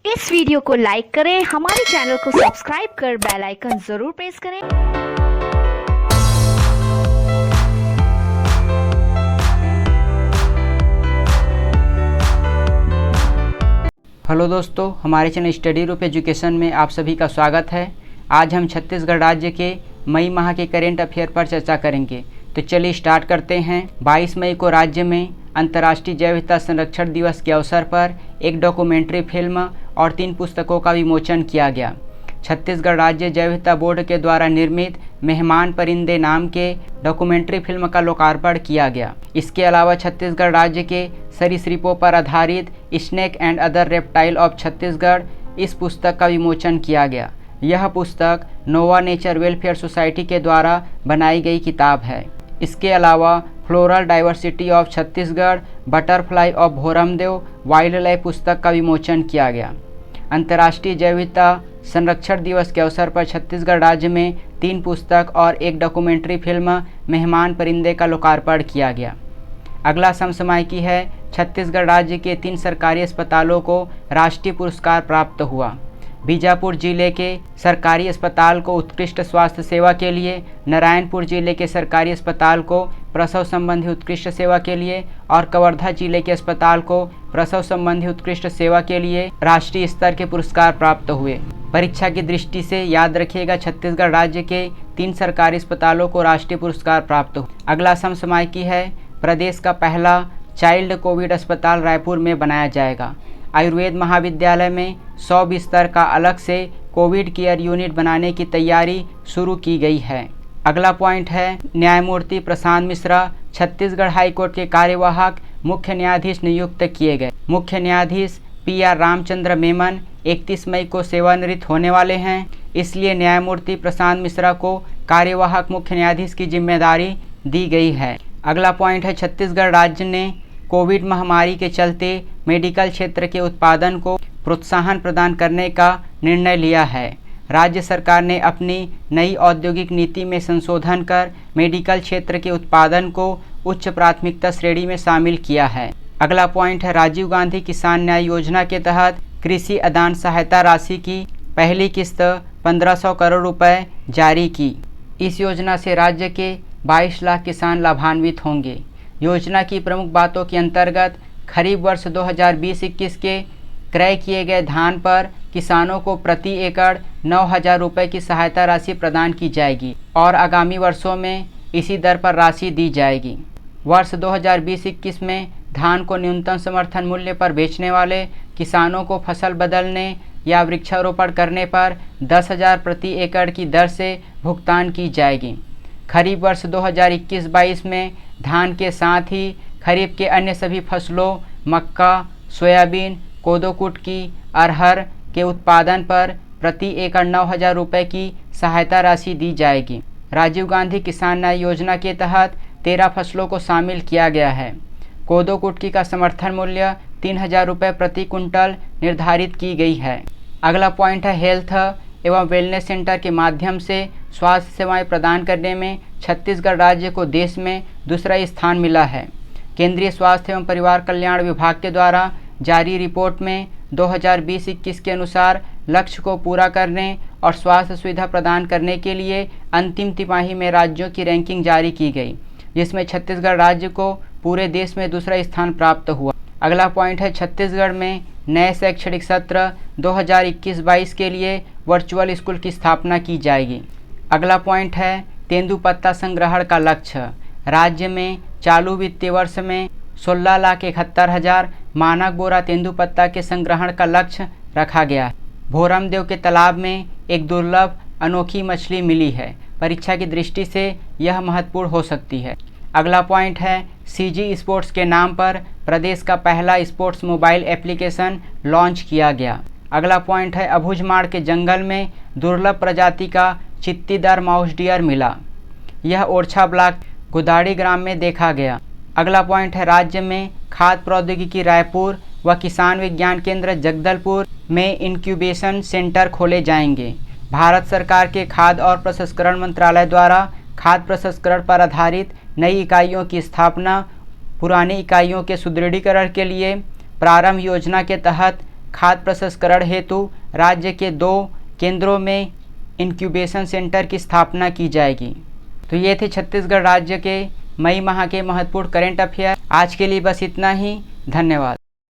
इस वीडियो को लाइक करें, हमारे चैनल को सब्सक्राइब कर बेल आइकन जरूर प्रेस करें। हेलो दोस्तों, हमारे चैनल स्टडी रूप एजुकेशन में आप सभी का स्वागत है। आज हम छत्तीसगढ़ राज्य के मई माह के करेंट अफेयर पर चर्चा करेंगे। तो चलिए स्टार्ट करते हैं। 22 मई को राज्य में अंतर्राष्ट्रीय जैव विविधता संरक्षण दिवस के अवसर पर एक डॉक्यूमेंट्री फिल्म और 3 पुस्तकों का विमोचन किया गया। छत्तीसगढ़ राज्य जैव विविधता बोर्ड के द्वारा निर्मित मेहमान परिंदे नाम के डॉक्यूमेंट्री फिल्म का लोकार्पण किया गया। इसके अलावा छत्तीसगढ़ राज्य के सरीसृपों पर आधारित snake and other reptile of Chhattisgarh इस पुस्तक का विमोचन किया गया। यह पुस्तक नोवा नेचर वेलफेयर सोसाइटी के द्वारा बनाई गई किताब है। इसके अलावा floral diversity of Chhattisgarh, butterfly of Bhoramdev wildlife पुस्तक का विमोचन किया गया। अंतर्राष्ट्रीय जैव विविधता संरक्षण दिवस के अवसर पर छत्तीसगढ़ राज्य में 3 पुस्तक और एक डॉक्यूमेंट्री फिल्म मेहमान परिंदे का लोकार्पण किया गया। अगला समसामयिकी है। छत्तीसगढ़ राज्य के 3 सरकारी अस्पतालों को राष्ट्रीय पुरस्कार प्राप्त हुआ। बीजापुर जिले के सरकारी अस्पताल को उत्कृष्ट स्वास्थ्य सेवा के लिए, नारायणपुर जिले के सरकारी अस्पताल को प्रसव संबंधी उत्कृष्ट सेवा के लिए और कवर्धा जिले के अस्पताल को प्रसव संबंधी उत्कृष्ट सेवा के लिए राष्ट्रीय स्तर के पुरस्कार प्राप्त हुए। परीक्षा की दृष्टि से याद रखिएगा, छत्तीसगढ़ राज्य के 3 सरकारी अस्पतालों को राष्ट्रीय पुरस्कार प्राप्त हुआ। अगला समसामयिकी है। प्रदेश का पहला चाइल्ड कोविड अस्पताल रायपुर में बनाया जाएगा। आयुर्वेद महाविद्यालय में 100 बिस्तर का अलग से कोविड केयर यूनिट बनाने की तैयारी शुरू की गई है। अगला पॉइंट है। न्यायमूर्ति प्रशांत मिश्रा छत्तीसगढ़ हाईकोर्ट के कार्यवाहक मुख्य न्यायाधीश नियुक्त किए गए। मुख्य न्यायाधीश PR रामचंद्र मेमन 31 मई को सेवानिवृत्त होने वाले हैं, इसलिए न्यायमूर्ति प्रशांत मिश्रा को कार्यवाहक मुख्य न्यायाधीश की जिम्मेदारी दी गई है। अगला पॉइंट है। छत्तीसगढ़ राज्य ने कोविड महामारी के चलते मेडिकल क्षेत्र के उत्पादन को प्रोत्साहन प्रदान करने का निर्णय लिया है। राज्य सरकार ने अपनी नई औद्योगिक नीति में संशोधन कर मेडिकल क्षेत्र के उत्पादन को उच्च प्राथमिकता श्रेणी में शामिल किया है। अगला पॉइंट है। राजीव गांधी किसान न्याय योजना के तहत कृषि अनुदान सहायता राशि की पहली किस्त 1500 करोड़ रुपए जारी की। इस योजना से राज्य के 22 लाख किसान लाभान्वित होंगे। योजना की प्रमुख बातों के अंतर्गत खरीफ वर्ष 2020-21 के क्रय किए गए धान पर किसानों को प्रति एकड़ 9,000 रुपये की सहायता राशि प्रदान की जाएगी और आगामी वर्षों में इसी दर पर राशि दी जाएगी। वर्ष 2020-21 में धान को न्यूनतम समर्थन मूल्य पर बेचने वाले किसानों को फसल बदलने या वृक्षारोपण करने पर 10,000 प्रति एकड़ की दर से भुगतान की जाएगी। खरीफ वर्ष 2021-22 में धान के साथ ही खरीफ के अन्य सभी फसलों मक्का, सोयाबीन, कोदो कुटकी, अरहर के उत्पादन पर प्रति एकड़ 9,000 रुपये की सहायता राशि दी जाएगी। राजीव गांधी किसान न्याय योजना के तहत 13 फसलों को शामिल किया गया है। कोदो कुटकी का समर्थन मूल्य 3,000 रुपये प्रति कुंटल निर्धारित की गई है। अगला पॉइंट है। हेल्थ एवं वेलनेस सेंटर के माध्यम से स्वास्थ्य सेवाएं प्रदान करने में छत्तीसगढ़ राज्य को देश में दूसरा स्थान मिला है। केंद्रीय स्वास्थ्य एवं परिवार कल्याण विभाग के द्वारा जारी रिपोर्ट में 2020-21 के अनुसार लक्ष्य को पूरा करने और स्वास्थ्य सुविधा प्रदान करने के लिए अंतिम तिमाही में राज्यों की रैंकिंग जारी की गई, जिसमें छत्तीसगढ़ राज्य को पूरे देश में दूसरा स्थान प्राप्त हुआ। अगला पॉइंट है। छत्तीसगढ़ में नए शैक्षणिक सत्र 2021-22 के लिए वर्चुअल स्कूल की स्थापना की जाएगी। अगला पॉइंट है। तेंदुपत्ता संग्रहण का लक्ष्य। राज्य में चालू वित्तीय वर्ष में 16,71,000 मानक बोरा तेंदुपत्ता के संग्रहण का लक्ष्य रखा गया है। भोरमदेव के तालाब में एक दुर्लभ अनोखी मछली मिली है। परीक्षा की दृष्टि से यह महत्वपूर्ण हो सकती है। अगला पॉइंट है। CG स्पोर्ट्स के नाम पर प्रदेश का पहला स्पोर्ट्स मोबाइल एप्लीकेशन लॉन्च किया गया। अगला पॉइंट है। अबूझमाड़ के जंगल में दुर्लभ प्रजाति का चित्तीदार माउस डियर मिला। यह ओरछा ब्लॉक गुदाड़ी ग्राम में देखा गया। अगला पॉइंट है। राज्य में खाद्य प्रौद्योगिकी रायपुर व किसान विज्ञान केंद्र जगदलपुर में इंक्यूबेशन सेंटर खोले जाएंगे। भारत सरकार के खाद्य और प्रसंस्करण मंत्रालय द्वारा खाद्य प्रसंस्करण पर आधारित नई इकाइयों की स्थापना, पुरानी इकाइयों के सुदृढ़ीकरण के लिए प्रारंभ योजना के तहत खाद्य प्रसंस्करण हेतु राज्य के 2 केंद्रों में इंक्यूबेशन सेंटर की स्थापना की जाएगी। तो ये थे छत्तीसगढ़ राज्य के मई माह के महत्वपूर्ण करेंट अफेयर। आज के लिए बस इतना ही। धन्यवाद।